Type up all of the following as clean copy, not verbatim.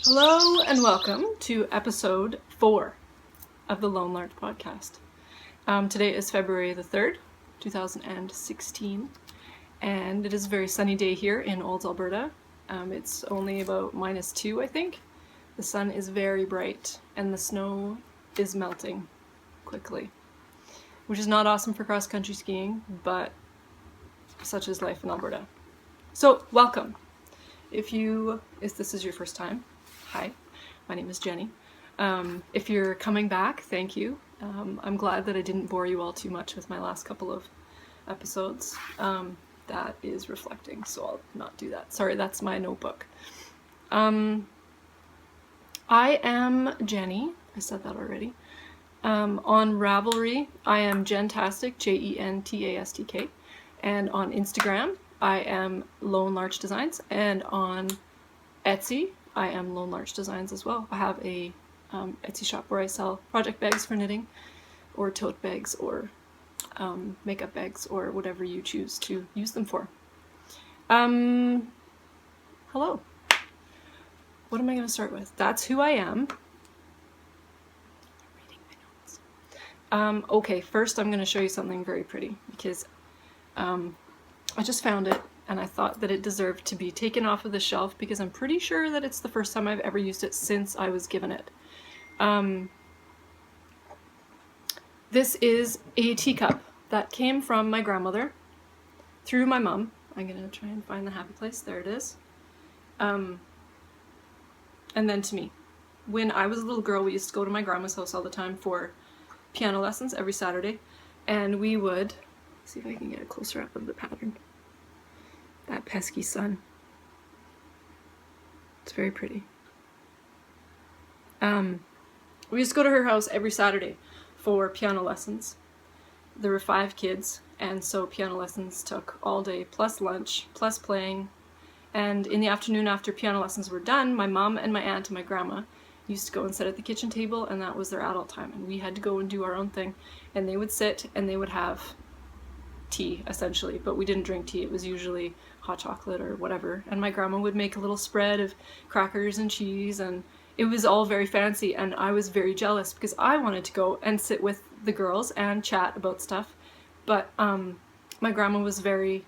Hello and welcome to episode 4 of the Lone Larch Podcast. Today is February the 3rd, 2016, and it is a very sunny day here in Olds, Alberta. It's only about -2, I think. The sun is very bright and the snow is melting quickly, which is not awesome for cross-country skiing, but such is life in Alberta. So, welcome. If this is your first time, hi, my name is Jenny. If you're coming back, thank you. I'm glad that I didn't bore you all too much with my last couple of episodes. That is reflecting, so I'll not do that. Sorry, that's my notebook. I am Jenny. I said that already. On Ravelry, I am Jentastic, Jentastik. And on Instagram, I am Lone Larch Designs. And on Etsy, I am Lone Larch Designs as well. I have a Etsy shop where I sell project bags for knitting, or tote bags, or makeup bags, or whatever you choose to use them for. Hello. What am I going to start with? That's who I am. I'm reading my notes. Okay, first I'm going to show you something very pretty, because I just found it, and I thought that it deserved to be taken off of the shelf because I'm pretty sure that it's the first time I've ever used it since I was given it. This is a teacup that came from my grandmother through my mom. I'm going to try and find the happy place. There it is. And then to me. When I was a little girl, we used to go to my grandma's house all the time for piano lessons every Saturday, and we would see if I can get a closer up of the pattern. That pesky sun. It's very pretty. We used to go to her house every Saturday for piano lessons. There were 5 kids, and so piano lessons took all day, plus lunch, plus playing. And in the afternoon after piano lessons were done, my mom and my aunt and my grandma used to go and sit at the kitchen table, and that was their adult time. And we had to go and do our own thing. And they would sit and they would have tea, essentially, but we didn't drink tea. It was usually hot chocolate or whatever, and my grandma would make a little spread of crackers and cheese, and it was all very fancy, and I was very jealous because I wanted to go and sit with the girls and chat about stuff, but my grandma was very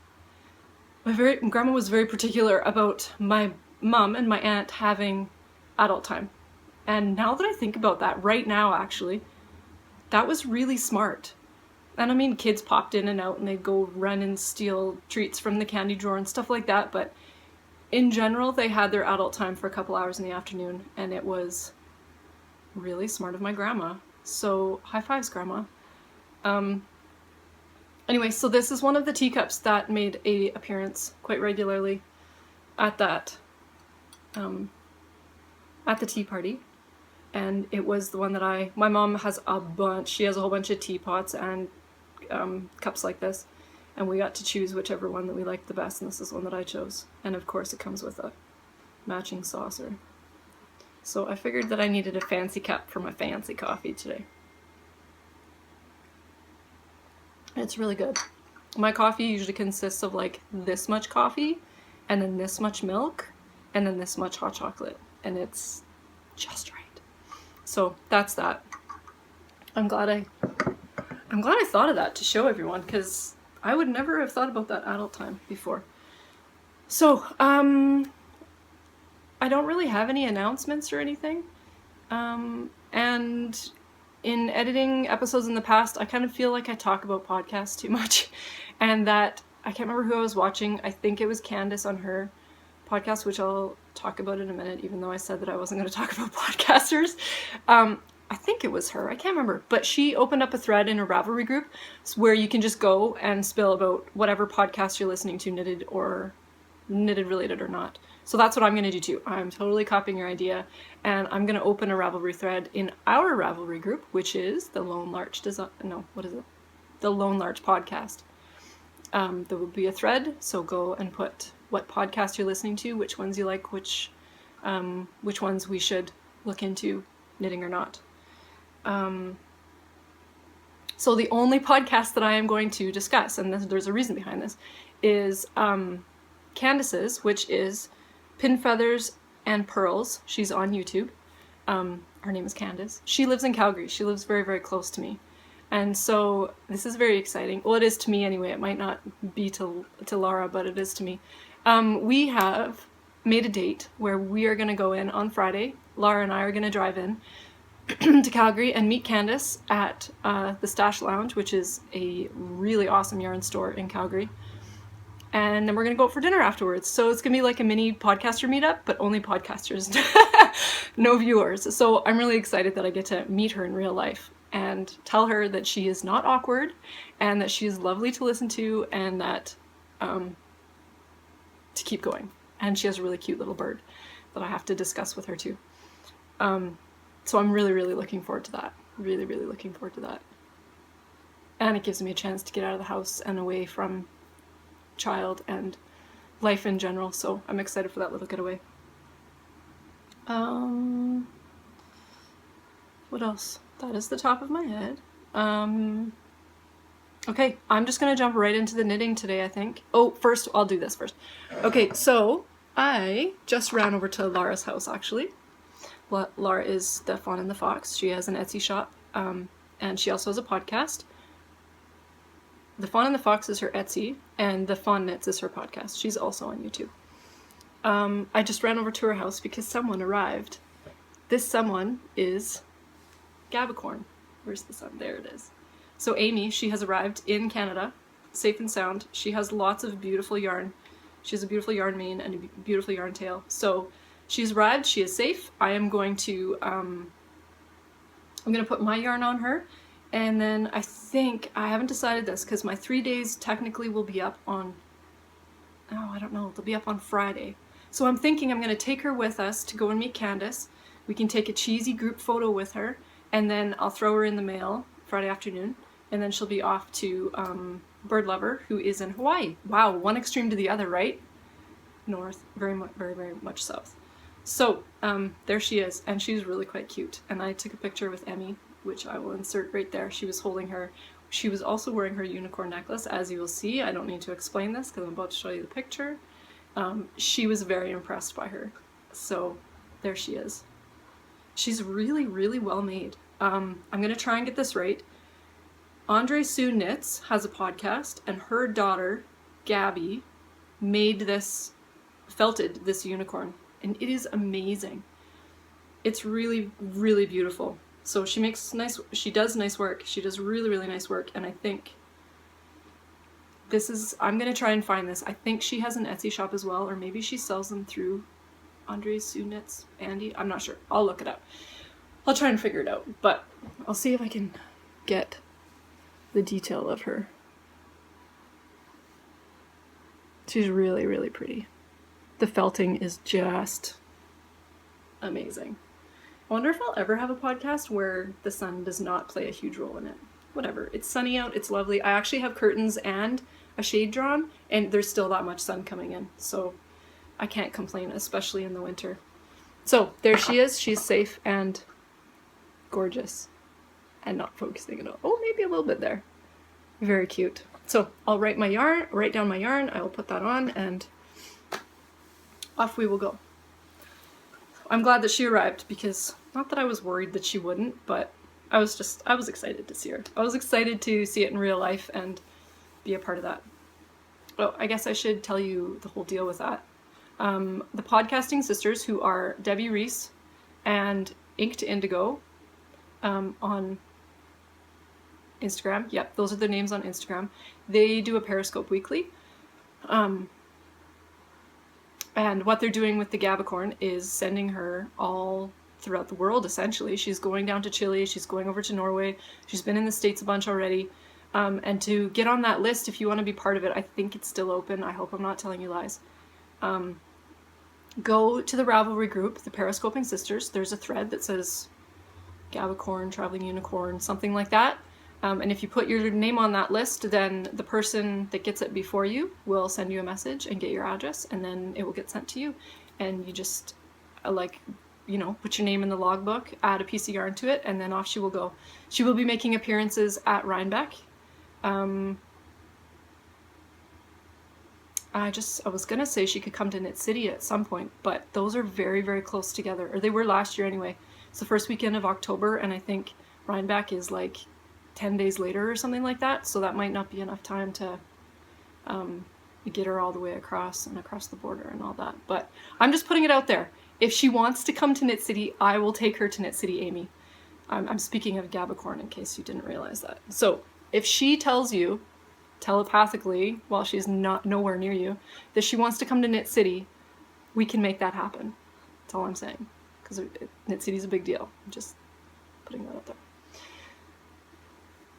particular about my mom and my aunt having adult time. And now that I think about that, right now actually, that was really smart. And I mean, kids popped in and out and they'd go run and steal treats from the candy drawer and stuff like that, but in general, they had their adult time for a couple hours in the afternoon, and it was really smart of my grandma. So, high fives, Grandma. Anyway, so this is one of the teacups that made a appearance quite regularly at that, at the tea party. And it was the one that my mom has she has a whole bunch of teapots and cups like this, and we got to choose whichever one that we liked the best, and this is one that I chose. And of course it comes with a matching saucer. So I figured that I needed a fancy cup for my fancy coffee today. And it's really good. My coffee usually consists of like this much coffee, and then this much milk, and then this much hot chocolate, and it's just right. So that's that. I'm glad I thought of that to show everyone, because I would never have thought about that adult time before. So, I don't really have any announcements or anything. And in editing episodes in the past, I kind of feel like I talk about podcasts too much, and that I can't remember who I was watching. I think it was Candace on her podcast, which I'll talk about in a minute, even though I said that I wasn't going to talk about podcasters. I think it was her, I can't remember, but she opened up a thread in a Ravelry group where you can just go and spill about whatever podcast you're listening to, knitted related or not. So that's what I'm going to do too. I'm totally copying your idea, and I'm going to open a Ravelry thread in our Ravelry group, which is the Lone Larch The Lone Larch Podcast. There will be a thread, so go and put what podcast you're listening to, which ones you like, which ones we should look into, knitting or not. So the only podcast that I am going to discuss, and there's a reason behind this, is Candace's, which is Pin Feathers and Pearls. She's on YouTube. Her name is Candace. She lives in Calgary. She lives very, very close to me. And so this is very exciting. Well, it is to me anyway. It might not be to Laura, but it is to me. We have made a date where we are going to go in on Friday. Laura and I are going to drive in to Calgary and meet Candace at the Stash Lounge, which is a really awesome yarn store in Calgary. And then we're going to go out for dinner afterwards. So it's going to be like a mini podcaster meetup, but only podcasters, no viewers. So I'm really excited that I get to meet her in real life and tell her that she is not awkward and that she is lovely to listen to, and that to keep going. And she has a really cute little bird that I have to discuss with her too. So I'm really, really looking forward to that. Really, really looking forward to that. And it gives me a chance to get out of the house and away from child and life in general. So I'm excited for that little getaway. What else? That is the top of my head. Okay, I'm just gonna jump right into the knitting today, I think. Oh, first, I'll do this first. Okay, so I just ran over to Laura's house, actually. Laura is the Fawn and the Fox. She has an Etsy shop, and she also has a podcast. The Fawn and the Fox is her Etsy, and the Fawn Knits is her podcast. She's also on YouTube. I just ran over to her house because someone arrived. This someone is Gabicorn. Where's the sun? There it is. So Amy, she has arrived in Canada, safe and sound. She has lots of beautiful yarn. She has a beautiful yarn mane and a beautiful yarn tail. So she's arrived, she is safe. I am going to, I'm going to put my yarn on her. And then I think, I haven't decided this because my 3 days technically will be up on, oh, I don't know, they'll be up on Friday. So I'm thinking I'm going to take her with us to go and meet Candace. We can take a cheesy group photo with her, and then I'll throw her in the mail Friday afternoon, and then she'll be off to Bird Lover, who is in Hawaii. Wow, one extreme to the other, right? North, very, very, very much south. So there she is, and she's really quite cute. And I took a picture with Emmy, which I will insert right there. She was holding her. She was also wearing her unicorn necklace, as you will see. I don't need to explain this because I'm about to show you the picture. She was very impressed by her. So there she is. She's really, really well made. I'm going to try and get this right. Andre Sue Knits has a podcast, and her daughter, Gabby, felted this unicorn, and it is amazing. It's really, really beautiful. So she does nice work. She does really, really nice work, and I think I'm going to try and find this. I think she has an Etsy shop as well, or maybe she sells them through Andre Sue Knits, Andy. I'm not sure. I'll look it up. I'll try and figure it out, but I'll see if I can get the detail of her. She's really, really pretty. The felting is just amazing. I wonder if I'll ever have a podcast where the sun does not play a huge role in it. Whatever. It's sunny out. It's lovely. I actually have curtains and a shade drawn, and there's still that much sun coming in. So I can't complain, especially in the winter. So there she is. She's safe and gorgeous. And not focusing at all. Oh, maybe a little bit there. Very cute. So I'll write down my yarn. I will put that on, and off we will go. I'm glad that she arrived, because not that I was worried that she wouldn't, but I was excited to see her. I was excited to see it in real life and be a part of that. Oh, I guess I should tell you the whole deal with that. The Podcasting Sisters, who are Debbie Reese and Inked Indigo, on Instagram. Yep, those are their names on Instagram. They do a Periscope weekly. And what they're doing with the Gabicorn is sending her all throughout the world, essentially. She's going down to Chile, she's going over to Norway, she's been in the States a bunch already. And to get on that list, if you want to be part of it, I think it's still open. I hope I'm not telling you lies. Go to the Ravelry group, the Periscoping Sisters. There's a thread that says Gabicorn, Traveling Unicorn, something like that. And if you put your name on that list, then the person that gets it before you will send you a message and get your address, and then it will get sent to you. And you just, put your name in the logbook, add a piece of yarn to it, and then off she will go. She will be making appearances at Rhinebeck. I was gonna say she could come to Knit City at some point, but those are very, very close together. Or they were last year anyway. It's the first weekend of October, and I think Rhinebeck is like 10 days later or something like that, so that might not be enough time to get her all the way across the border and all that. But I'm just putting it out there. If she wants to come to Knit City, I will take her to Knit City, Amy. I'm speaking of Gabicorn in case you didn't realize that. So if she tells you telepathically, while she's not nowhere near you, that she wants to come to Knit City, we can make that happen. That's all I'm saying. Because Knit City's a big deal. I'm just putting that out there.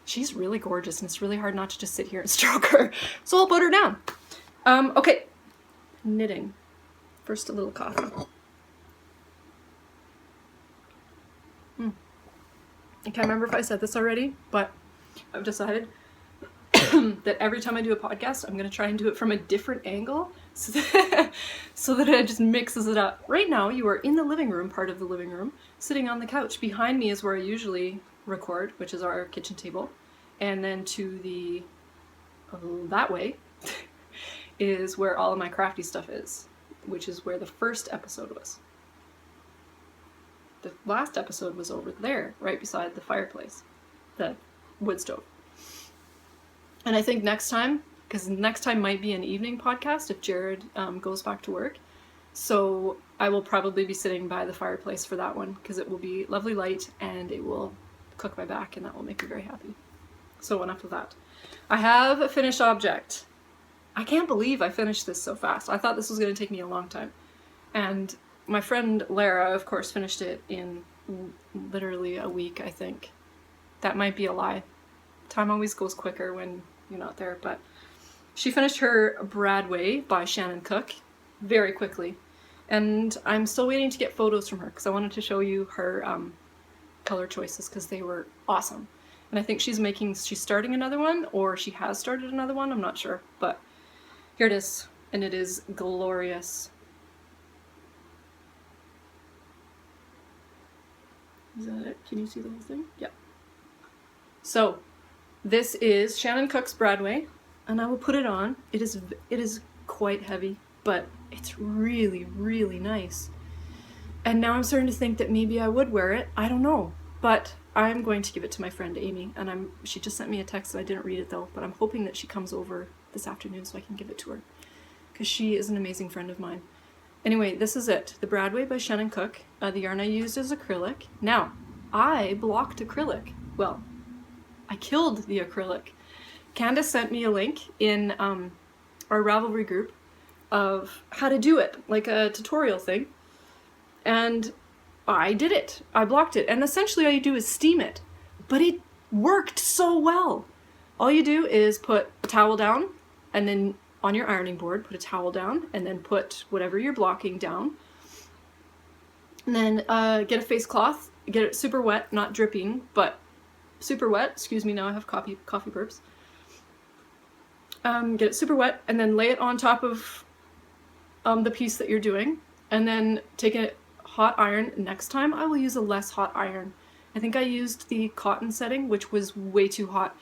She's really gorgeous, and it's really hard not to just sit here and stroke her. So I'll put her down. Okay. Knitting. First, a little coffee. I can't remember if I said this already, but I've decided that every time I do a podcast, I'm going to try and do it from a different angle so that it just mixes it up. Right now, you are in the living room, part of the living room, sitting on the couch. Behind me is where I usually record, which is our kitchen table. And then to the, that way, is where all of my crafty stuff is, which is where the first episode was. The last episode was over there, right beside the fireplace, the wood stove. And I think next time, because next time might be an evening podcast if Jared goes back to work, so I will probably be sitting by the fireplace for that one, because it will be lovely light and it will cook my back, and that will make me very happy. So enough of that. I have a finished object. I can't believe I finished this so fast. I thought this was going to take me a long time. And my friend Lara, of course, finished it in literally a week, I think. That might be a lie. Time always goes quicker when you're not there, but she finished her Bradway by Shannon Cook very quickly. And I'm still waiting to get photos from her because I wanted to show you her color choices because they were awesome. And I think she's starting another one, or she has started another one, I'm not sure. But here it is, and it is glorious. Is that it? Can you see the whole thing? Yeah. So, this is Shannon Cook's Bradway, and I will put it on. It is quite heavy, but it's really, really nice. And now I'm starting to think that maybe I would wear it. I don't know, but I'm going to give it to my friend Amy, and she just sent me a text, and I didn't read it though, but I'm hoping that she comes over this afternoon so I can give it to her, because she is an amazing friend of mine. Anyway, this is it. The Bradway by Shannon Cook. The yarn I used is acrylic. Now, I blocked acrylic. Well, I killed the acrylic. Candace sent me a link in our Ravelry group of how to do it, like a tutorial thing. And I did it. I blocked it. And essentially all you do is steam it. But it worked so well. All you do is put a towel down, and then on your ironing board, put a towel down, and then put whatever you're blocking down. And then get a face cloth, get it super wet, not dripping, but super wet. Excuse me, now I have coffee burps. Get it super wet, and then lay it on top of the piece that you're doing, and then take a hot iron. Next time I will use a less hot iron. I think I used the cotton setting, which was way too hot.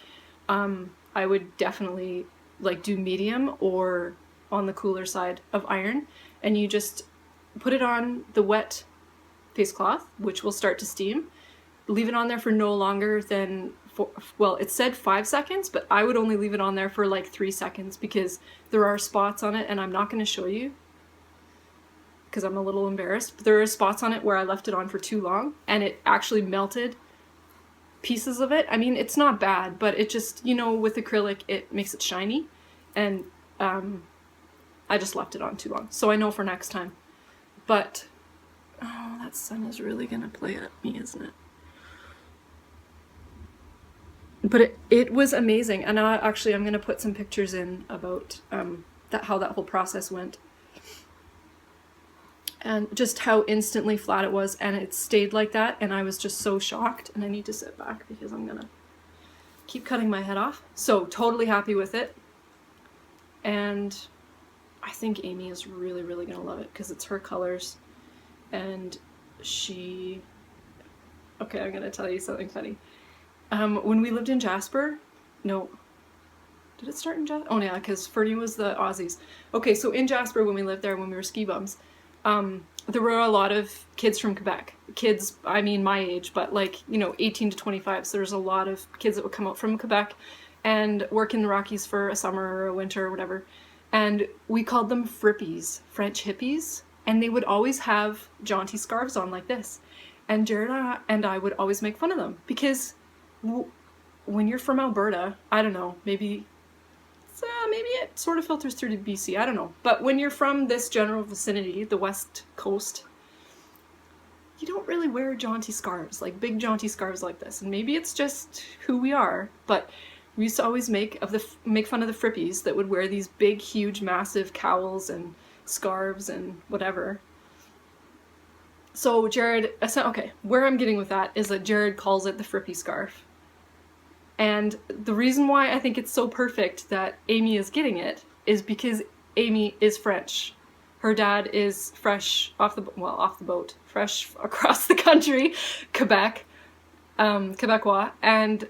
I would definitely do medium or on the cooler side of iron, and you just put it on the wet face cloth, which will start to steam. Leave it on there for no longer than it said 5 seconds, but I would only leave it on there for 3 seconds, because there are spots on it, and I'm not going to show you because I'm a little embarrassed, but there are spots on it where I left it on for too long and it actually melted pieces of it. I mean, it's not bad, but it just, with acrylic, it makes it shiny, and I just left it on too long. So I know for next time. But, oh, that sun is really gonna play at me, isn't it? But it was amazing, and actually I'm gonna put some pictures in about how that whole process went. And just how instantly flat it was, and it stayed like that, and I was just so shocked. And I need to sit back because I'm gonna keep cutting my head off. So totally happy with it, and I think Amy is really, really gonna love it because it's her colors, and okay, I'm gonna tell you something funny. When we lived in Jasper, no, Did it start in Jasper? Oh yeah, because Fernie was the Aussies. Okay, so in Jasper, when we lived there, when we were ski bums, there were a lot of kids from Quebec. Kids, I mean my age, but like, 18 to 25. So there's a lot of kids that would come out from Quebec and work in the Rockies for a summer or a winter or whatever. And we called them frippies, French hippies. And they would always have jaunty scarves on like this. And Jared and I would always make fun of them because when you're from Alberta, I don't know, maybe it sort of filters through to BC, I don't know. But when you're from this general vicinity, the West Coast, you don't really wear jaunty scarves, like big jaunty scarves like this. And maybe it's just who we are, but we used to always make fun of the frippies that would wear these big, huge, massive cowls and scarves and whatever. So Jared, okay, where I'm getting with that is that Jared calls it the frippy scarf. And the reason why I think it's so perfect that Amy is getting it is because Amy is French. Her dad is fresh off the boat, fresh across the country, Quebec, Quebecois, and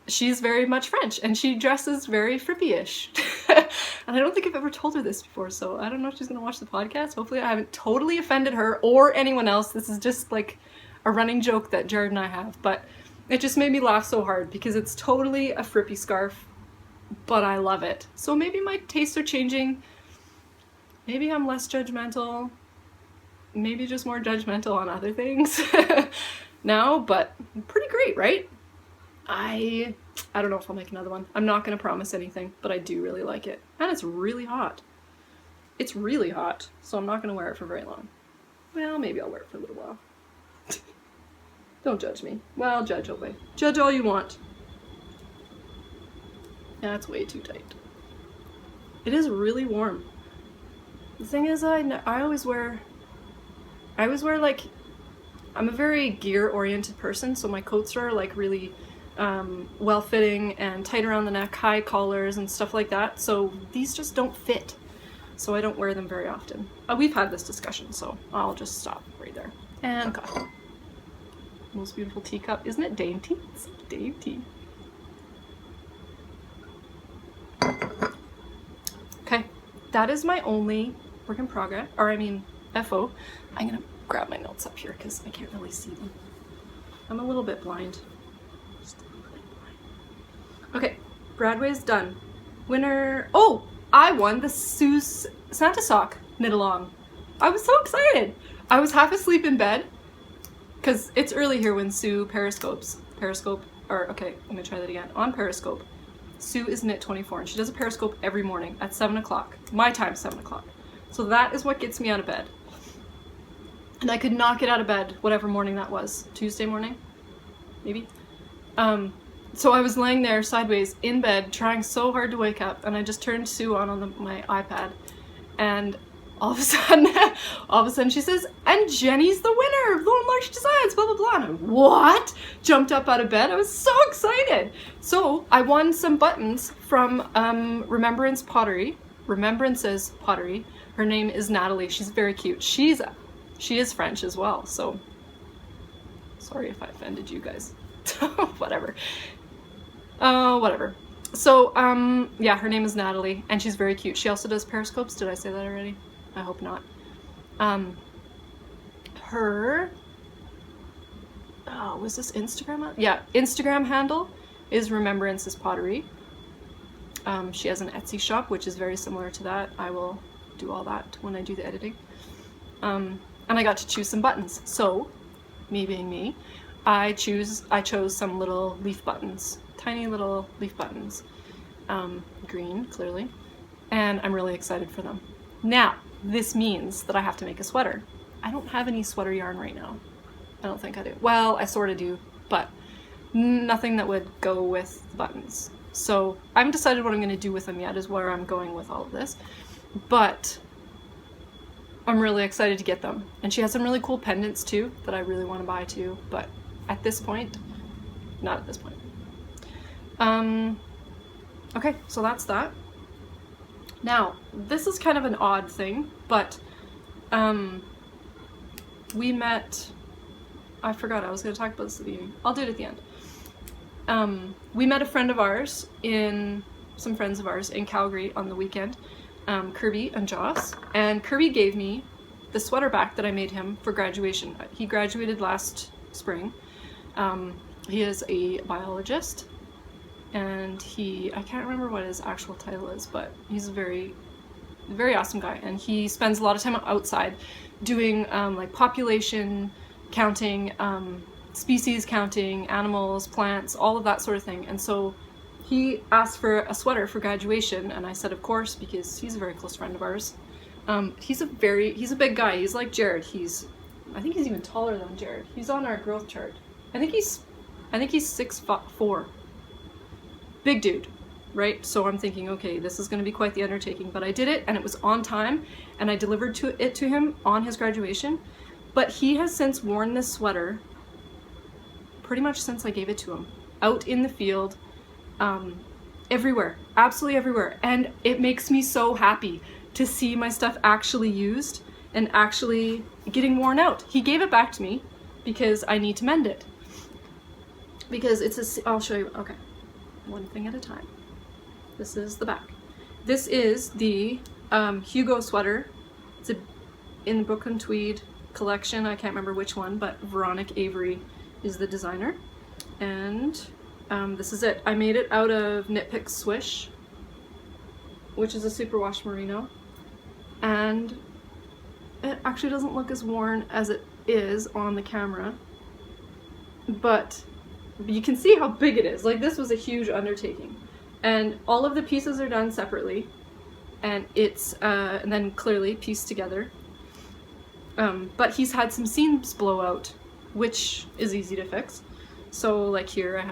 she's very much French, and she dresses very frippy-ish. And I don't think I've ever told her this before, so I don't know if she's going to watch the podcast. Hopefully I haven't totally offended her or anyone else. This is just like a running joke that Jared and I have, but it just made me laugh so hard because it's totally a frippy scarf, but I love it. So maybe my tastes are changing. Maybe I'm less judgmental. Maybe just more judgmental on other things now, but pretty great, right? I don't know if I'll make another one. I'm not going to promise anything, but I do really like it. And it's really hot. It's really hot, so I'm not going to wear it for very long. Well, maybe I'll wear it for a little while. Don't judge me. Well, judge away. Judge all you want. That's way too tight. It is really warm. The thing is, I always wear like, I'm a very gear-oriented person, so my coats are like really well-fitting and tight around the neck, high collars and stuff like that, so these just don't fit. So I don't wear them very often. We've had this discussion, so I'll just stop right there. And coffee. Most beautiful teacup. Isn't it dainty? It's dainty. Okay, that is my only work in progress, or I mean FO. I'm gonna grab my notes up here because I can't really see them. I'm a little bit blind. Just a little bit blind. Okay, Bradway's done. Winner. Oh, I won the Sue's Santa sock knit along. I was so excited. I was half asleep in bed because it's early here when Sue Periscope, okay, I'm gonna try that again. On Periscope, Sue is knit 24 and she does a Periscope every morning at 7 o'clock. My time, 7 o'clock. So that is what gets me out of bed. And I could not get out of bed whatever morning that was. Tuesday morning? Maybe? So I was laying there sideways in bed trying so hard to wake up, and I just turned Sue on my iPad, and all of a sudden she says, and Jenny's the winner of Lone Larch Designs, blah blah blah. And I, what? Jumped up out of bed. I was so excited. So I won some buttons from Remembrance's Pottery. Her name is Natalie. She's very cute. She is French as well, so sorry if I offended you guys. Whatever. Whatever. So, yeah, her name is Natalie, and she's very cute. She also does Periscopes. Did I say that already? I hope not. Was this Instagram? Yeah, Instagram handle is Remembrance's Pottery. She has an Etsy shop, which is very similar to that. I will do all that when I do the editing. And I got to choose some buttons. So, me being me, I chose some little leaf buttons, tiny little leaf buttons, green, clearly, and I'm really excited for them. Now, this means that I have to make a sweater. I don't have any sweater yarn right now. I don't think I do. Well, I sort of do, but nothing that would go with the buttons. So I haven't decided what I'm going to do with them yet, is where I'm going with all of this, but I'm really excited to get them. And she has some really cool pendants too that I really want to buy too, but at this point, not at this point. Okay, so that's that. Now, this is kind of an odd thing, but we met, I forgot I was going to talk about this at the beginning. I'll do it at the end. We met some friends of ours in Calgary on the weekend, Kirby and Joss, and Kirby gave me the sweater back that I made him for graduation. He graduated last spring. He is a biologist, and I can't remember what his actual title is, but he's a very, very awesome guy, and he spends a lot of time outside doing like population counting, species counting, animals, plants, all of that sort of thing. And so he asked for a sweater for graduation, and I said of course, because he's a very close friend of ours. He's a big guy. He's like Jared. I think he's even taller than Jared. He's on our growth chart. I think he's 6'4". Big dude, right? So I'm thinking, okay, this is going to be quite the undertaking, but I did it, and it was on time, and I delivered it to him on his graduation. But he has since worn this sweater pretty much since I gave it to him, out in the field, everywhere, absolutely everywhere. And it makes me so happy to see my stuff actually used and actually getting worn out. He gave it back to me because I need to mend it. Because I'll show you, okay, one thing at a time. This is the back. This is the Hugo sweater. It's in the Brooklyn Tweed collection. I can't remember which one, but Veronica Avery is the designer. And this is it. I made it out of Knit Pick Swish, which is a superwash merino. And it actually doesn't look as worn as it is on the camera, but you can see how big it is. Like, this was a huge undertaking, and all of the pieces are done separately, and it's and then clearly pieced together. But he's had some seams blow out, which is easy to fix. So like here,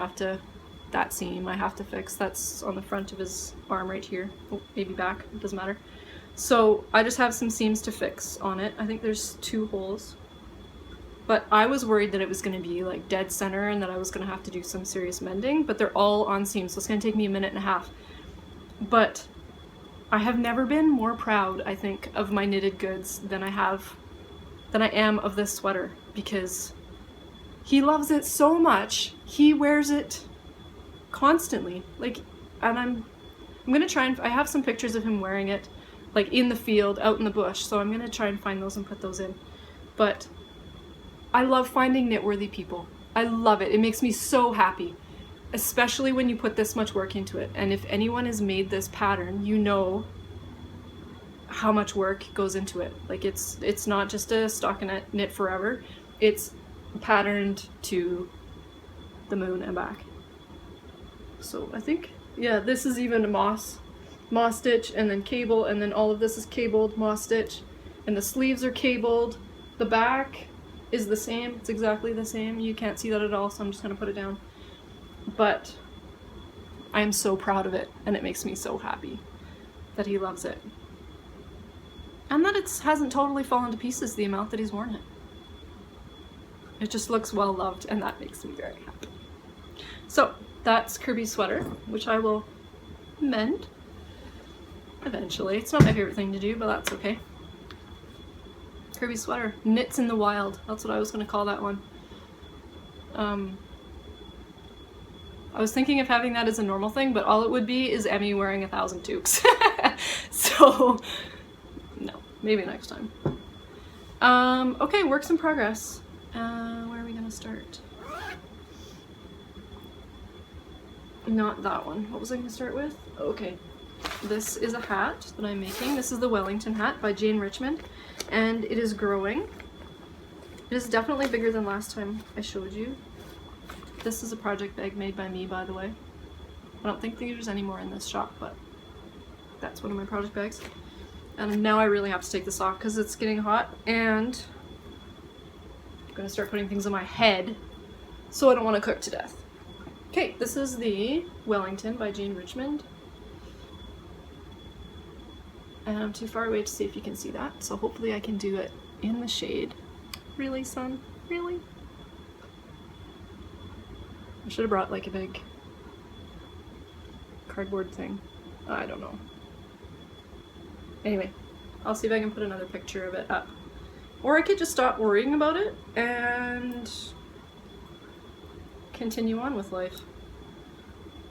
that seam I have to fix. That's on the front of his arm right here. Oh, maybe back, it doesn't matter. So I just have some seams to fix on it. I think there's 2 holes. But I was worried that it was going to be like dead center and that I was going to have to do some serious mending, but they're all on seams, so it's going to take me a minute and a half. But I have never been more proud, I think, of my knitted goods than I am of this sweater, because he loves it so much. He wears it constantly. Like, and I'm going to try and I have some pictures of him wearing it, like in the field, out in the bush, so I'm going to try and find those and put those in. But I love finding knitworthy people. I love it. It makes me so happy, especially when you put this much work into it. And if anyone has made this pattern, you know how much work goes into it. Like, it's not just a stockinette knit forever. It's patterned to the moon and back. So I think, yeah, this is even a moss stitch, and then cable, and then all of this is cabled moss stitch, and the sleeves are cabled. The back is the same. It's exactly the same. You can't see that at all, so I'm just going to put it down. But I am so proud of it, and it makes me so happy that he loves it. And that it hasn't totally fallen to pieces the amount that he's worn it. It just looks well loved, and that makes me very happy. So that's Kirby's sweater, which I will mend eventually. It's not my favorite thing to do, but that's okay. Kirby sweater. Knits in the wild. That's what I was going to call that one. I was thinking of having that as a normal thing, but all it would be is Emmy wearing 1,000 toques. So, no. Maybe next time. Okay, works in progress. Where are we going to start? Not that one. What was I going to start with? Okay. This is a hat that I'm making. This is the Wellington hat by Jane Richmond, and it is growing. It is definitely bigger than last time I showed you. This is a project bag made by me, by the way. I don't think there's any more in this shop, but that's one of my project bags. And now I really have to take this off because it's getting hot, and I'm going to start putting things on my head so I don't want to cook to death. Okay, this is the Wellington by Jane Richmond. And I'm too far away to see if you can see that, so hopefully I can do it in the shade. Really, son? Really? I should have brought like a big cardboard thing. I don't know. Anyway, I'll see if I can put another picture of it up. Or I could just stop worrying about it and continue on with life.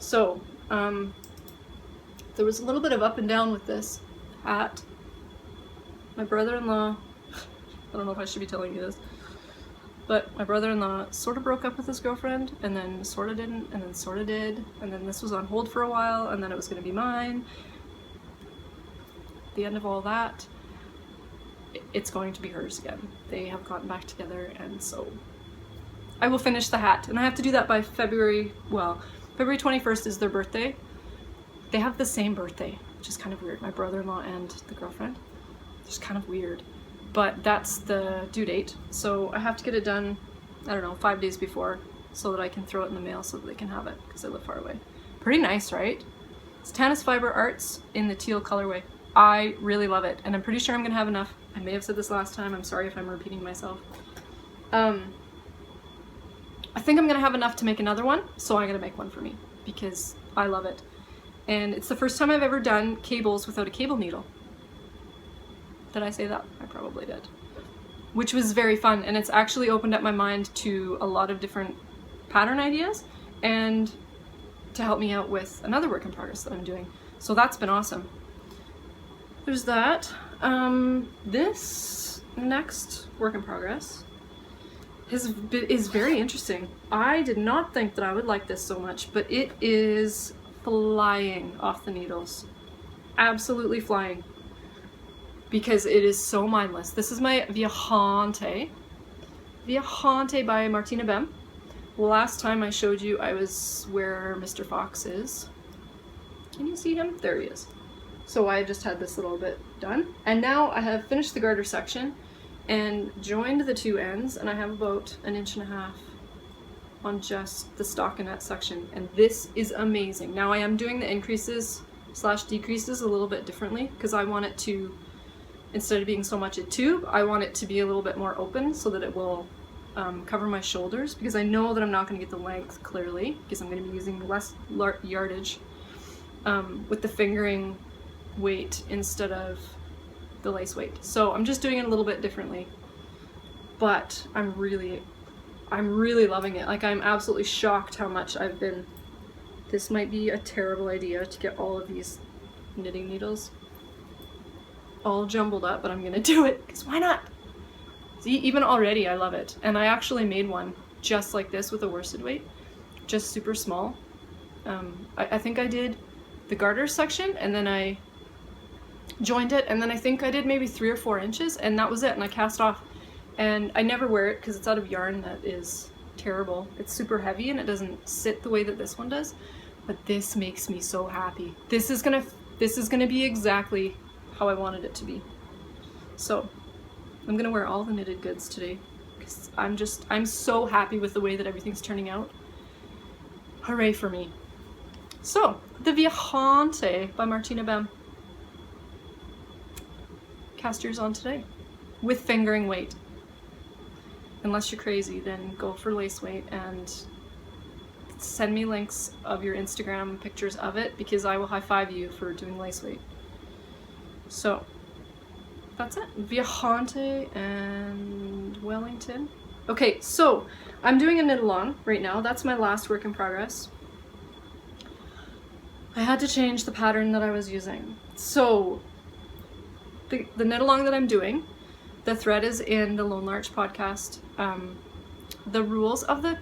So, there was a little bit of up and down with this hat. My brother-in-law, I don't know if I should be telling you this, but my brother-in-law sort of broke up with his girlfriend, and then sort of didn't, and then sort of did, and then this was on hold for a while, and then it was going to be mine. At the end of all that, it's going to be hers again. They have gotten back together, and so I will finish the hat, and I have to do that by February 21st is their birthday. They have the same birthday, which is kind of weird, my brother-in-law and the girlfriend. It's kind of weird, but that's the due date, so I have to get it done, I don't know, 5 days before, so that I can throw it in the mail so that they can have it, because I live far away. Pretty nice, right? It's Tannis Fiber Arts in the teal colorway. I really love it, and I'm pretty sure I'm gonna have enough. I may have said this last time, I'm sorry if I'm repeating myself. I think I'm gonna have enough to make another one, so I'm gonna make one for me, because I love it. And it's the first time I've ever done cables without a cable needle. Did I say that? I probably did. Which was very fun, and it's actually opened up my mind to a lot of different pattern ideas, and to help me out with another work in progress that I'm doing. So that's been awesome. There's that. This next work in progress is very interesting. I did not think that I would like this so much, but it is flying off the needles. Absolutely flying. Because it is so mindless. This is my Viajante. Viajante by Martina Bem. Last time I showed you I was where Mr. Fox is. Can you see him? There he is. So I just had this little bit done. And now I have finished the garter section and joined the two ends, and I have about 1.5 inches on just the stockinette section. And this is amazing. Now I am doing the increases / decreases a little bit differently, because I want it to, instead of being so much a tube, I want it to be a little bit more open so that it will cover my shoulders, because I know that I'm not going to get the length clearly, because I'm going to be using less yardage with the fingering weight instead of the lace weight. So I'm just doing it a little bit differently, but I'm really loving it. Like, I'm absolutely shocked how much I've been. This might be a terrible idea to get all of these knitting needles all jumbled up, but I'm gonna do it, because why not? See, even already I love it. And I actually made one just like this with a worsted weight, just super small. I think I did the garter section, and then I joined it, and then I think I did maybe 3 or 4 inches, and that was it, and I cast off. And I never wear it because it's out of yarn that is terrible. It's super heavy and it doesn't sit the way that this one does, but this makes me so happy. This is gonna be exactly how I wanted it to be. So I'm gonna wear all the knitted goods today, because I'm so happy with the way that everything's turning out. Hooray for me. So, the Viajante by Martina Bem. Cast yours on today with fingering weight. Unless you're crazy, then go for lace weight and send me links of your Instagram pictures of it, because I will high-five you for doing lace weight. So that's it. Viajante and Wellington. Okay, so I'm doing a knit along right now. That's my last work in progress. I had to change the pattern that I was using. So the knit along that I'm doing, the thread is in the Lone Larch Podcast. The rules of the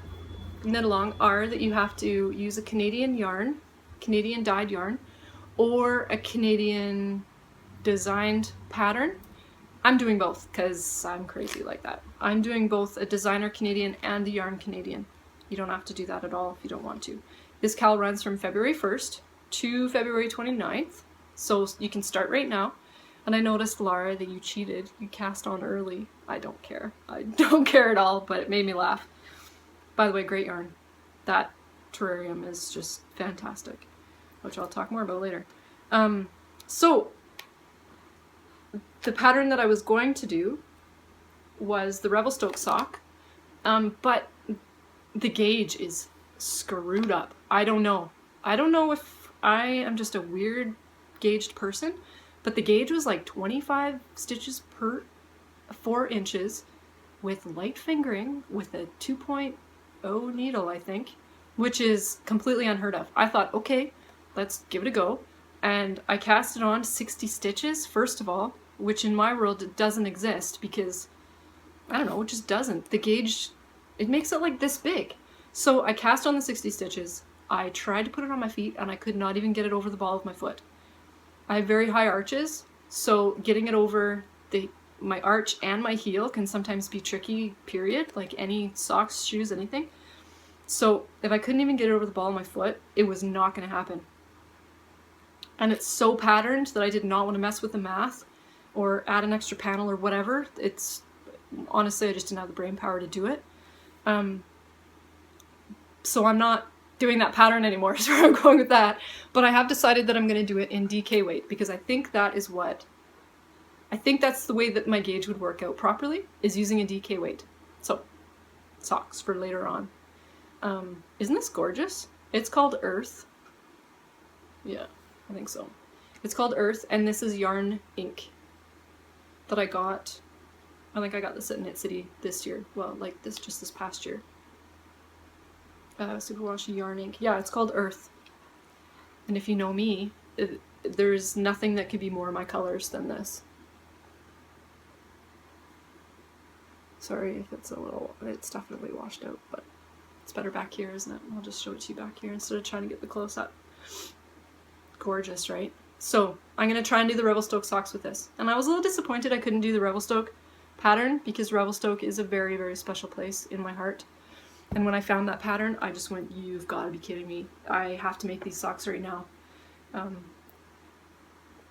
knit along are that you have to use a Canadian yarn, Canadian dyed yarn, or a Canadian designed pattern. I'm doing both because I'm crazy like that. I'm doing both a designer Canadian and a yarn Canadian. You don't have to do that at all if you don't want to. This cal runs from February 1st to February 29th, so you can start right now. And I noticed, Laura, that you cheated. You cast on early. I don't care. I don't care at all, but it made me laugh. By the way, great yarn. That terrarium is just fantastic, which I'll talk more about later. So the pattern that I was going to do was the Revelstoke sock, but the gauge is screwed up. I don't know. I don't know if I am just a weird gauged person, but the gauge was like 25 stitches per 4 inches with light fingering with a 2.0 needle, I think. which is completely unheard of. I thought, okay, let's give it a go. And I cast it on 60 stitches, first of all, which in my world doesn't exist because, I don't know, it just doesn't. The gauge, it makes it like this big. So I cast on the 60 stitches. I tried to put it on my feet and I could not even get it over the ball of my foot. I have very high arches, so getting it over my arch and my heel can sometimes be tricky, period, like any socks, shoes, anything. So if I couldn't even get it over the ball of my foot, it was not going to happen. And it's so patterned that I did not want to mess with the math or add an extra panel or whatever. Honestly, I just didn't have the brain power to do it. So I'm not doing that pattern anymore, is where I'm going with that. But I have decided that I'm going to do it in DK weight because I think that's the way that my gauge would work out properly, is using a DK weight. So, socks for later on. Isn't this gorgeous? It's called Earth. Yeah, I think so. It's called Earth, and this is yarn ink that I got. I think I got this at Knit City this year. Well, like this past year. Superwash yarn ink. Yeah, it's called Earth. And if you know me, there's nothing that could be more my colors than this. Sorry if it's definitely washed out, but it's better back here, isn't it? I'll just show it to you back here instead of trying to get the close up. Gorgeous, right? So I'm going to try and do the Revelstoke socks with this. And I was a little disappointed I couldn't do the Revelstoke pattern because Revelstoke is a very, very special place in my heart. And when I found that pattern, I just went, you've got to be kidding me. I have to make these socks right now.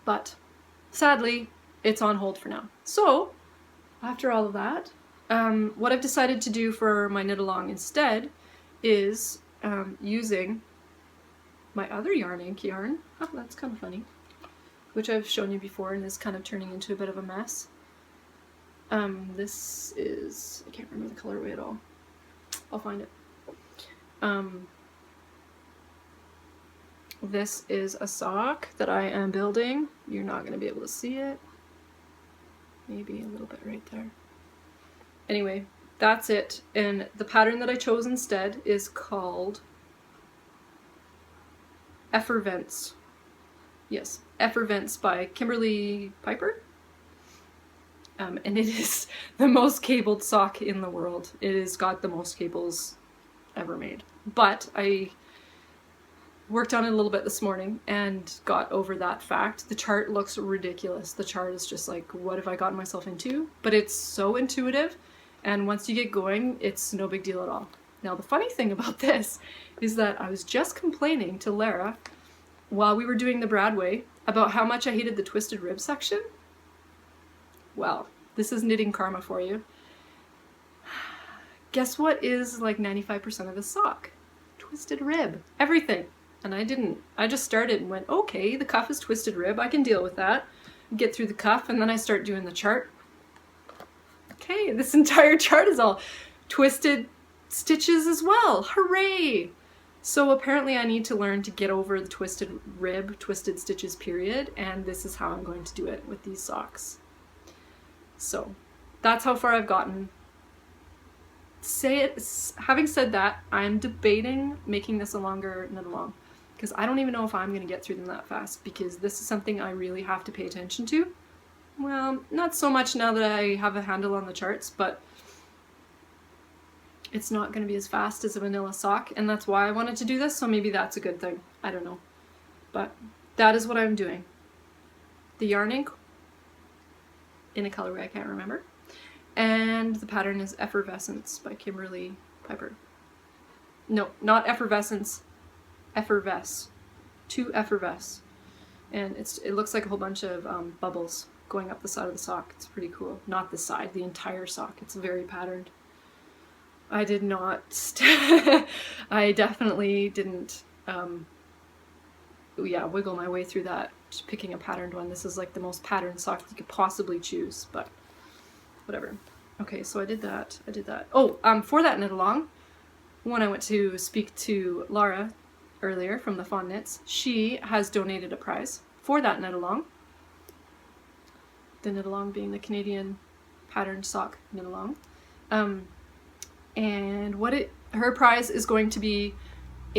But sadly, it's on hold for now. So after all of that, what I've decided to do for my knit along instead is using my other yarn ink yarn. Oh, that's kind of funny. Which I've shown you before and is kind of turning into a bit of a mess. This is, I can't remember the colorway at all. I'll find it. This is a sock that I am building. You're not going to be able to see it. Maybe a little bit right there. Anyway, that's it. And the pattern that I chose instead is called Effervescence. Yes, Effervescence by Kimberly Piper. And it is the most cabled sock in the world. It has got the most cables ever made. But I worked on it a little bit this morning and got over that fact. The chart looks ridiculous. The chart is just like, what have I gotten myself into? But it's so intuitive, and once you get going, it's no big deal at all. Now, the funny thing about this is that I was just complaining to Lara while we were doing the Bradway about how much I hated the twisted rib section. Well, this is knitting karma for you. Guess what is like 95% of the sock? Twisted rib. Everything. And I didn't. I just started and went, okay, the cuff is twisted rib. I can deal with that. Get through the cuff, and then I start doing the chart. Okay, this entire chart is all twisted stitches as well. Hooray! So apparently I need to learn to get over the twisted rib, twisted stitches, period, and this is how I'm going to do it with these socks. So that's how far I've gotten. Having said that, I'm debating making this a longer knit along because I don't even know if I'm going to get through them that fast because this is something I really have to pay attention to. Well, not so much now that I have a handle on the charts, but it's not going to be as fast as a vanilla sock, and that's why I wanted to do this, so maybe that's a good thing. I don't know. But that is what I'm doing. The yarn ink in a colorway I can't remember. And the pattern is Effervescence by Kimberly Piper. No, not Effervescence. Effervesce. To Effervesce. And it looks like a whole bunch of bubbles going up the side of the sock. It's pretty cool. Not the side, the entire sock. It's very patterned. I did not. I definitely didn't. Wiggle my way through that. Just picking a patterned one. This is like the most patterned sock you could possibly choose, but whatever. Okay, so I did that. Oh, for that knit along, when I went to speak to Laura earlier from the Fawn Knits, she has donated a prize for that knit along. The knit along being the Canadian patterned sock knit along. And her prize is going to be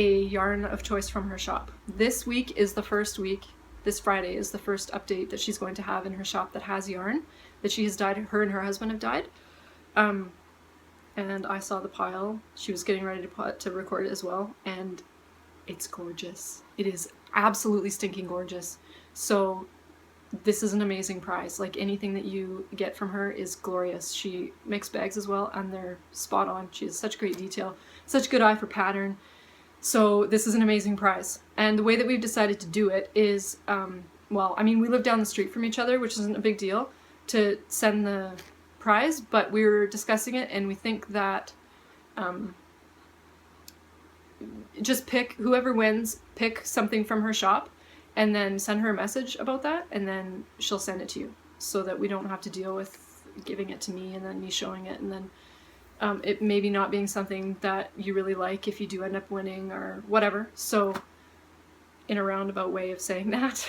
a yarn of choice from her shop. This week is the first week, this Friday is the first update that she's going to have in her shop that has yarn, that she has dyed, her and her husband have dyed. And I saw the pile. She was getting ready to record it as well, and it's gorgeous. It is absolutely stinking gorgeous. So this is an amazing prize. Like, anything that you get from her is glorious. She makes bags as well, and they're spot on. She has such great detail, such good eye for pattern. So this is an amazing prize. And the way that we've decided to do it is, well, I mean, we live down the street from each other, which isn't a big deal to send the prize, but we were discussing it, and we think that just pick, whoever wins, pick something from her shop, and then send her a message about that, and then she'll send it to you, so that we don't have to deal with giving it to me and then me showing it, and then it maybe not being something that you really like if you do end up winning or whatever. So in a roundabout way of saying that,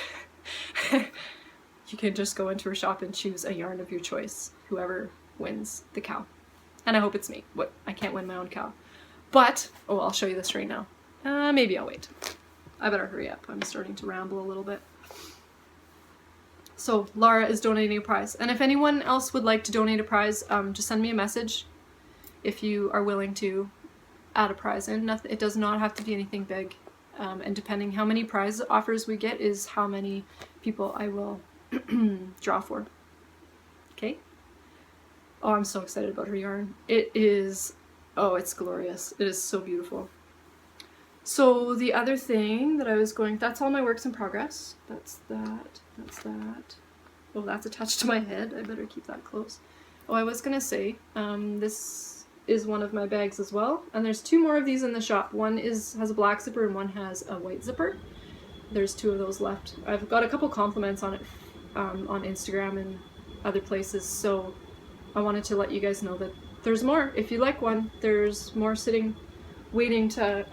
you can just go into her shop and choose a yarn of your choice, whoever wins the cow. And I hope it's me. What? I can't win my own cow. But, oh, I'll show you this right now. Maybe I'll wait. I better hurry up. I'm starting to ramble a little bit. So Lara is donating a prize. And if anyone else would like to donate a prize, just send me a message if you are willing to add a prize in. It does not have to be anything big. And depending how many prize offers we get is how many people I will draw for. Okay? Oh, I'm so excited about her yarn. It is, oh, it's glorious. It is so beautiful. So the other thing that I was going, that's all my works in progress. That's that. Oh, that's attached to my head. I better keep that close. Oh, I was gonna say, this is one of my bags as well. And there's two more of these in the shop. One has a black zipper and one has a white zipper. There's two of those left. I've got a couple compliments on it on Instagram and other places, so I wanted to let you guys know that there's more. If you like one, there's more sitting, waiting to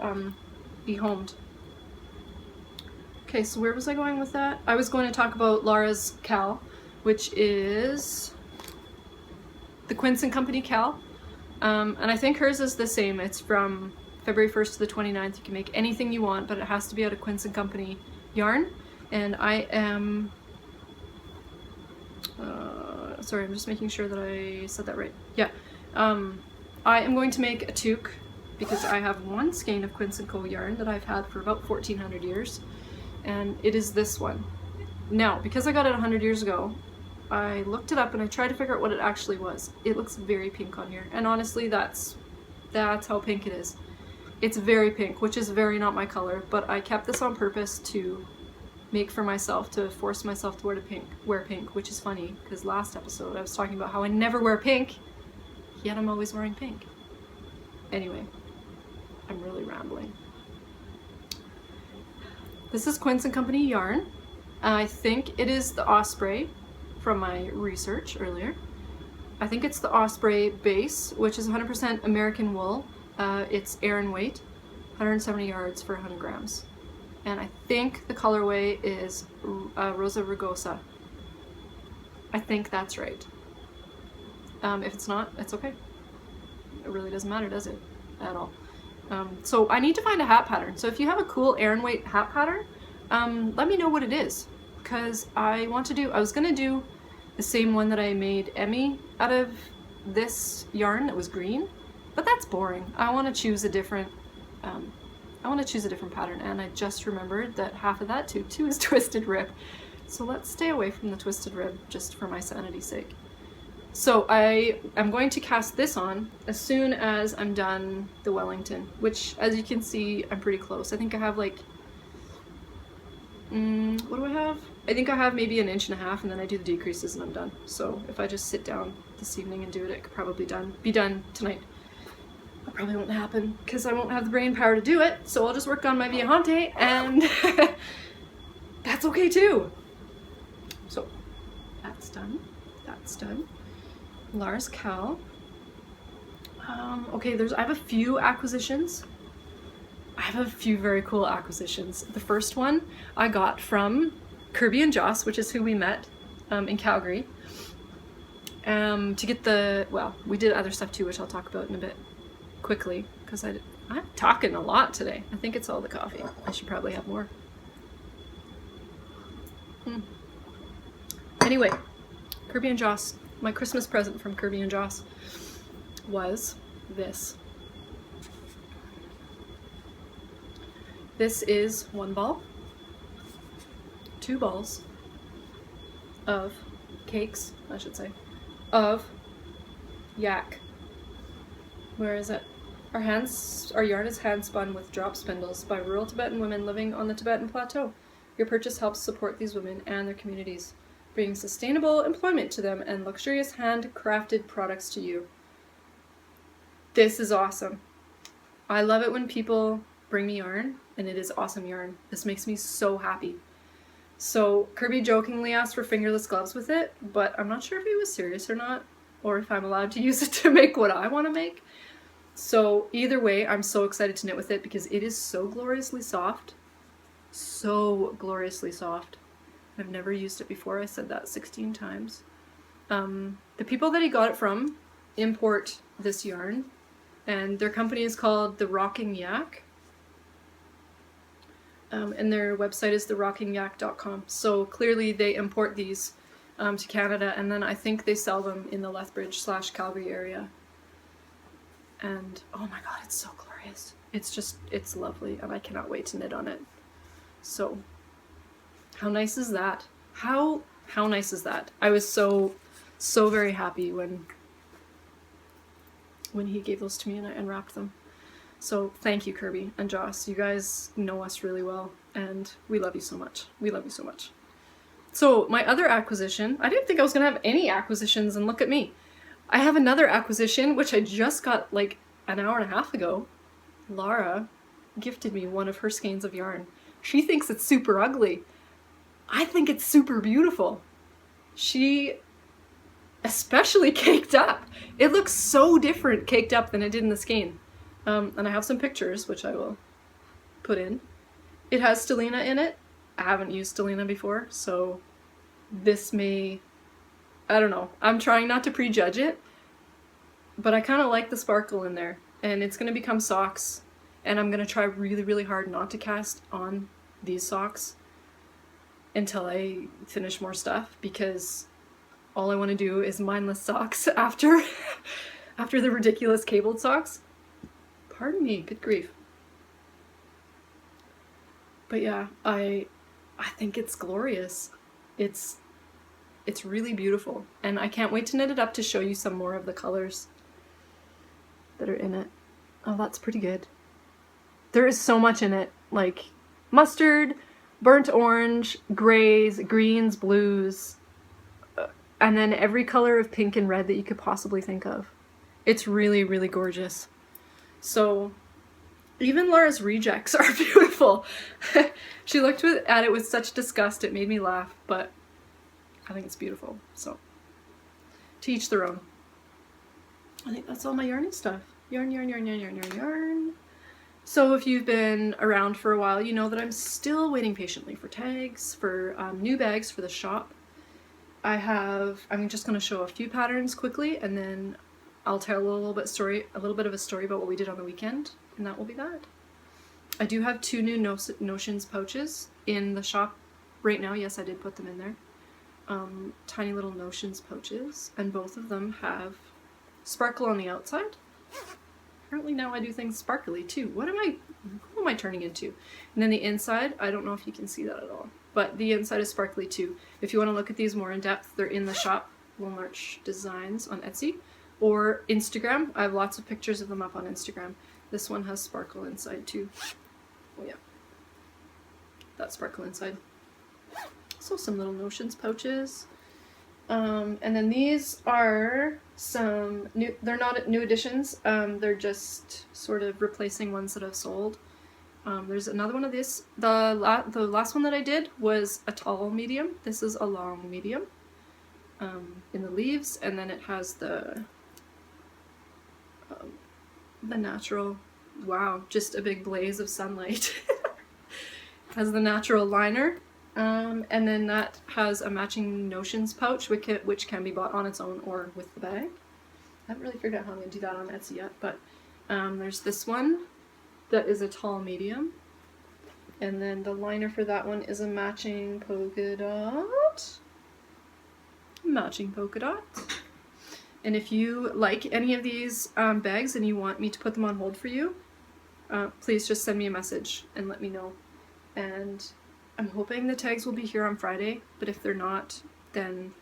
be homed. Okay, so where was I going with that? I was going to talk about Lara's Cal, which is the Quince & Company Cal. And I think hers is the same. It's from February 1st to the 29th. You can make anything you want, but it has to be out of Quince & Company yarn. And I am... sorry, I'm just making sure that I said that right. Yeah. I am going to make a toque because I have one skein of Quince & Co. yarn that I've had for about 1400 years. And it is this one. Now, because I got it 100 years ago, I looked it up and I tried to figure out what it actually was. It looks very pink on here. And honestly, that's how pink it is. It's very pink, which is very not my color, but I kept this on purpose to make for myself, to force myself to wear pink, which is funny, because last episode I was talking about how I never wear pink, yet I'm always wearing pink. Anyway, I'm really rambling. This is Quince & Company yarn. I think it is the Osprey from my research earlier. I think it's the Osprey base, which is 100% American wool. It's Aran weight, 170 yards for 100 grams. And I think the colorway is Rosa Rugosa. I think that's right. If it's not, it's okay. It really doesn't matter, does it? At all. So I need to find a hat pattern. So if you have a cool Aran weight hat pattern, let me know what it is. Because I was going to do the same one that I made Emmy out of this yarn that was green. But that's boring. I want to choose a different pattern, and I just remembered that half of that too is twisted rib. So let's stay away from the twisted rib just for my sanity's sake. So I am going to cast this on as soon as I'm done the Wellington, which, as you can see, I'm pretty close. I think I have like, what do I have? I think I have maybe 1.5 inches, and then I do the decreases and I'm done. So if I just sit down this evening and do it, it could probably be done tonight. That probably won't happen because I won't have the brain power to do it, so I'll just work on my Viajante, and that's okay too. So that's done. That's done. Lara's Cal. Okay, I have a few acquisitions. I have a few very cool acquisitions. The first one I got from Kirby and Joss, which is who we met in Calgary. To get well, we did other stuff too, which I'll talk about in a bit quickly, because I'm talking a lot today. I think it's all the coffee. I should probably have more. Anyway, Kirby and Joss. My Christmas present from Kirby and Joss was this. This is 1 ball, 2 balls of cakes, I should say, of yak. Where is it? Our yarn is hand spun with drop spindles by rural Tibetan women living on the Tibetan Plateau. Your purchase helps support these women and their communities, bringing sustainable employment to them and luxurious handcrafted products to you. This is awesome. I love it when people bring me yarn, and it is awesome yarn. This makes me so happy. So Kirby jokingly asked for fingerless gloves with it, but I'm not sure if he was serious or not, or if I'm allowed to use it to make what I want to make. So either way, I'm so excited to knit with it because it is so gloriously soft. So gloriously soft. I've never used it before. I said that 16 times. The people that he got it from import this yarn, and their company is called The Rocking Yak. And their website is therockingyak.com. So clearly they import these to Canada, and then I think they sell them in the Lethbridge/Calgary area. And oh my god, it's so glorious. It's lovely, and I cannot wait to knit on it. So how nice is that? How nice is that? I was so very happy when he gave those to me and I unwrapped them. So thank you, Kirby and Joss. You guys know us really well, and we love you so much. We love you so much. So my other acquisition, I didn't think I was going to have any acquisitions, and look at me. I have another acquisition, which I just got like an hour and a half ago. Lara gifted me one of her skeins of yarn. She thinks it's super ugly. I think it's super beautiful. She especially caked up. It looks so different caked up than it did in the skein. And I have some pictures, which I will put in. It has stellina in it. I haven't used stellina before, so this may, I don't know. I'm trying not to prejudge it, but I kind of like the sparkle in there. And it's going to become socks, and I'm going to try really, really hard not to cast on these socks until I finish more stuff, because all I want to do is mindless socks after the ridiculous cabled socks. Pardon me, good grief. But yeah, I think it's glorious. It's really beautiful, and I can't wait to knit it up to show you some more of the colors that are in it. Oh, that's pretty good. There is so much in it, like mustard, burnt orange, grays, greens, blues, and then every color of pink and red that you could possibly think of. It's really, really gorgeous. So even Lara's rejects are beautiful. She looked at it with such disgust, it made me laugh, but I think it's beautiful. So to each their own. I think that's all my yarning stuff. Yarn, yarn, yarn, yarn, yarn, yarn, yarn. So if you've been around for a while, you know that I'm still waiting patiently for tags, for new bags for the shop. I'm just going to show a few patterns quickly, and then I'll tell a little bit of a story about what we did on the weekend, and that will be that. I do have 2 new Notions pouches in the shop right now. Yes, I did put them in there. Tiny little Notions pouches, and both of them have sparkle on the outside. Apparently now I do things sparkly too. Who am I turning into? And then the inside, I don't know if you can see that at all, but the inside is sparkly too. If you want to look at these more in depth, they're in the shop, Lone Larch Designs on Etsy, or Instagram. I have lots of pictures of them up on Instagram. This one has sparkle inside too. Oh yeah, that sparkle inside. So some little Notions pouches. And then these are some new, they're not new additions, they're just sort of replacing ones that I've sold. There's another one of this. The last one that I did was a tall medium. This is a long medium in the leaves, and then it has the natural, wow, just a big blaze of sunlight. Has the natural liner. And then that has a matching Notions pouch, which can be bought on its own or with the bag. I haven't really figured out how I'm going to do that on Etsy yet, but there's this one, that is a tall medium. And then the liner for that one is a matching polka dot. Matching polka dot. And if you like any of these bags and you want me to put them on hold for you, please just send me a message and let me know. And I'm hoping the tags will be here on Friday, but if they're not, then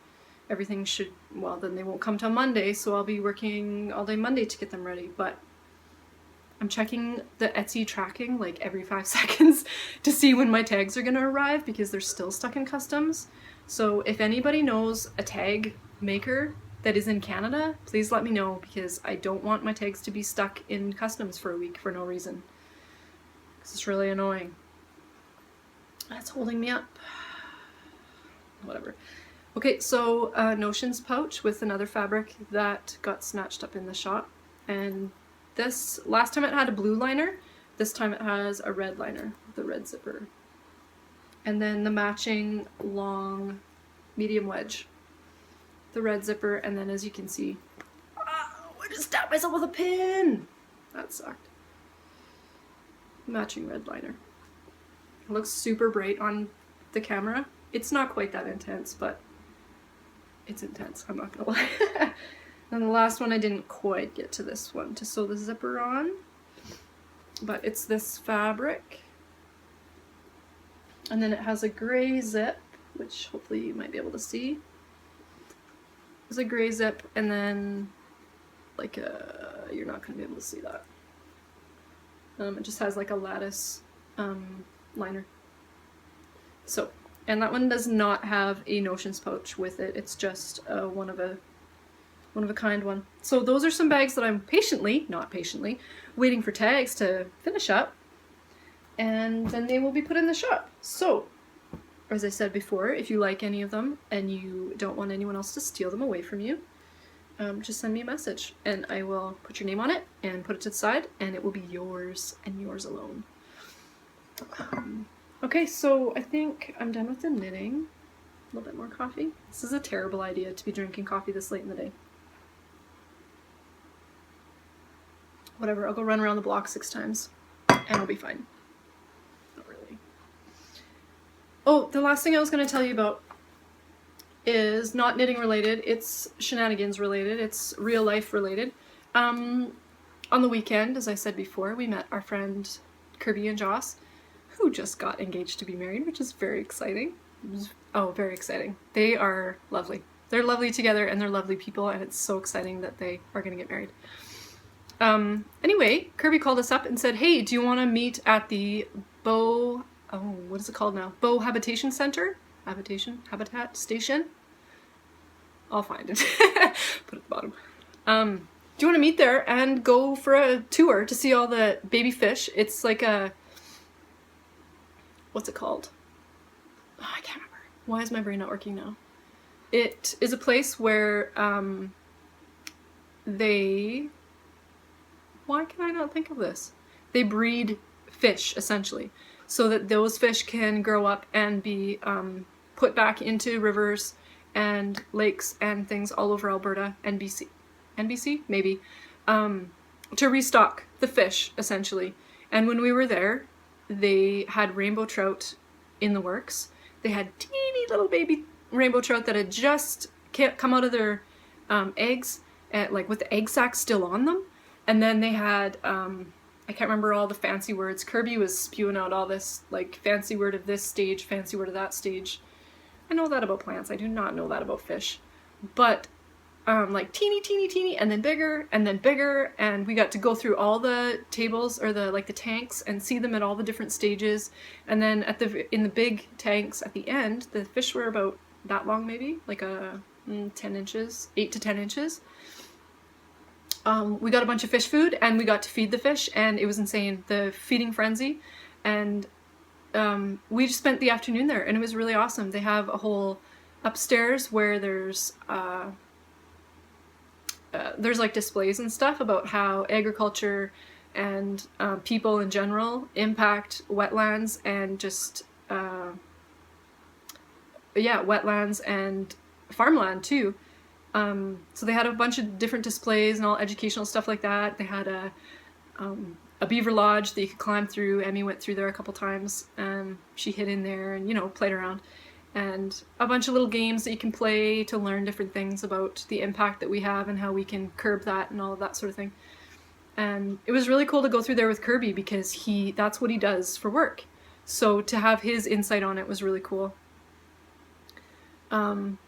everything should, well, then they won't come till Monday, so I'll be working all day Monday to get them ready. But I'm checking the Etsy tracking like every 5 seconds to see when my tags are gonna arrive, because they're still stuck in customs. So if anybody knows a tag maker that is in Canada, please let me know, because I don't want my tags to be stuck in customs for a week for no reason. Because it's really annoying. That's holding me up. Whatever. Okay, so Notions pouch with another fabric that got snatched up in the shop. And this, last time it had a blue liner, this time it has a red liner, the red zipper. And then the matching long medium wedge, the red zipper, and then as you can see, I just stabbed myself with a pin! That sucked. Matching red liner. It looks super bright on the camera. It's not quite that intense, but it's intense, I'm not gonna lie. And the last one, I didn't quite get to this one to sew the zipper on, but it's this fabric. And then it has a gray zip, which hopefully you might be able to see. There's a gray zip, and then like you're not gonna be able to see that. It just has like a lattice liner. So, and that one does not have a Notions pouch with it. It's just one of a kind one. So those are some bags that I'm not patiently, waiting for tags to finish up, and then they will be put in the shop. So, as I said before, if you like any of them and you don't want anyone else to steal them away from you, just send me a message and I will put your name on it and put it to the side, and it will be yours and yours alone. Okay, so I think I'm done with the knitting. A little bit more coffee. This is a terrible idea to be drinking coffee this late in the day. Whatever, I'll go run around the block 6 times and I'll be fine. Not really. Oh, the last thing I was going to tell you about is not knitting related, it's shenanigans related, it's real life related. On the weekend, as I said before, we met our friend Kirby and Joss, who just got engaged to be married, which is very exciting. Oh, very exciting. They are lovely. They're lovely together and they're lovely people, and it's so exciting that they are going to get married. Anyway, Kirby called us up and said, hey, do you want to meet at the Bow, what is it called now? Bow Habitation Center? Habitat Station? I'll find it. Put it at the bottom. Do you want to meet there and go for a tour to see all the baby fish? It's like a, what's it called? Oh, I can't remember. Why is my brain not working now? It is a place where why can I not think of this? They breed fish, essentially, so that those fish can grow up and be put back into rivers and lakes and things all over Alberta and NBC, maybe, to restock the fish, essentially. And when we were there, they had rainbow trout in the works. They had teeny little baby rainbow trout that had just come out of their eggs, like with the egg sacs still on them. And then they had, I can't remember all the fancy words. Kirby was spewing out all this, like, fancy word of this stage, fancy word of that stage. I know that about plants. I do not know that about fish. But, like, teeny, and then bigger, and we got to go through all the tables, or the tanks, and see them at all the different stages. And then in the big tanks at the end, the fish were about that long, maybe, like 10 inches, 8 to 10 inches. We got a bunch of fish food and we got to feed the fish, and it was insane, the feeding frenzy. And we just spent the afternoon there, and it was really awesome. They have a whole upstairs where there's like displays and stuff about how agriculture and people in general impact wetlands, and just wetlands and farmland too. So they had a bunch of different displays and all educational stuff like that. They had a beaver lodge that you could climb through. Emmy went through there a couple times. She hid in there and, you know, played around. And a bunch of little games that you can play to learn different things about the impact that we have and how we can curb that and all of that sort of thing. And it was really cool to go through there with Kirby because that's what he does for work. So to have his insight on it was really cool. And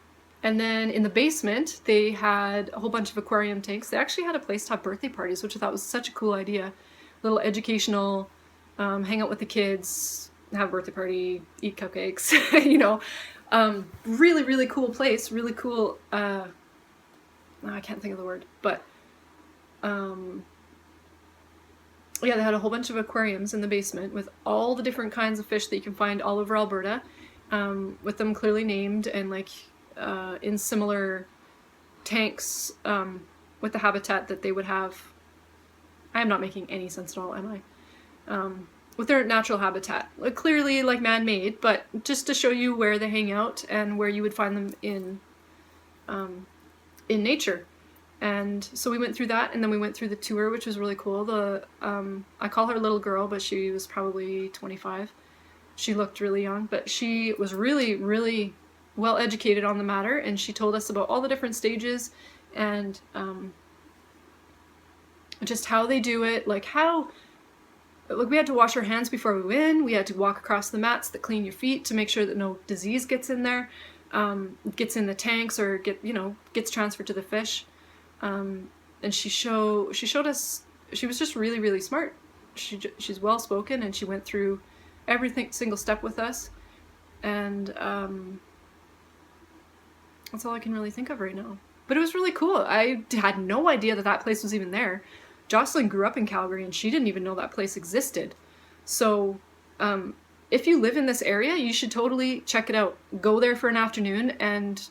then in the basement, they had a whole bunch of aquarium tanks. They actually had a place to have birthday parties, which I thought was such a cool idea. Little educational, hang out with the kids, have a birthday party, eat cupcakes, you know. Really, really cool place. Really cool, I can't think of the word, but yeah, they had a whole bunch of aquariums in the basement with all the different kinds of fish that you can find all over Alberta, with them clearly named and like in similar tanks with the habitat that they would have. I am not making any sense at all, am I? With their natural habitat. Like, clearly like man-made, but just to show you where they hang out and where you would find them in nature. And so we went through that, and then we went through the tour, which was really cool. I call her little girl, but she was probably 25. She looked really young, but she was really, really well educated on the matter, and she told us about all the different stages and just how they do it, like we had to wash our hands before we went in. We had to walk across the mats that clean your feet to make sure that no disease gets in there, gets in the tanks or gets transferred to the fish. And she showed us. She was just really, really smart. She's well spoken, and she went through every single step with us. And that's all I can really think of right now. But it was really cool. I had no idea that place was even there. Jocelyn grew up in Calgary, and she didn't even know that place existed. So if you live in this area, you should totally check it out. Go there for an afternoon and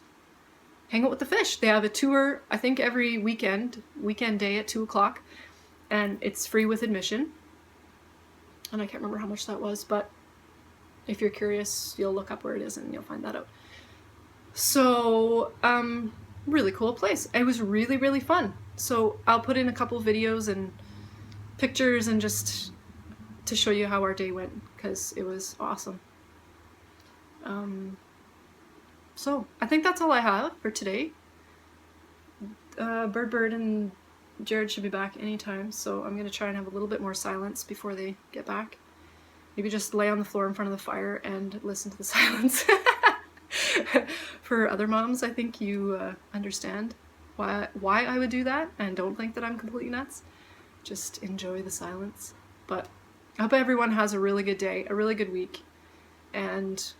hang out with the fish. They have a tour, I think, every weekend day at 2:00, and it's free with admission. And I can't remember how much that was, but if you're curious, you'll look up where it is and you'll find that out. So, really cool place. It was really, really fun. So I'll put in a couple videos and pictures and just to show you how our day went, because it was awesome. So I think that's all I have for today. Bird and Jared should be back anytime, so I'm going to try and have a little bit more silence before they get back. Maybe just lay on the floor in front of the fire and listen to the silence. For other moms, I think you understand why I would do that, and don't think that I'm completely nuts. Just enjoy the silence. But I hope everyone has a really good day, a really good week, and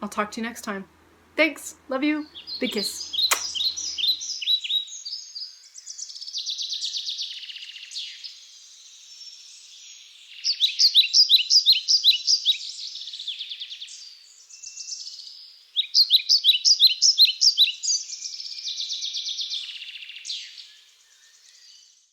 I'll talk to you next time. Thanks. Love you. Big kiss.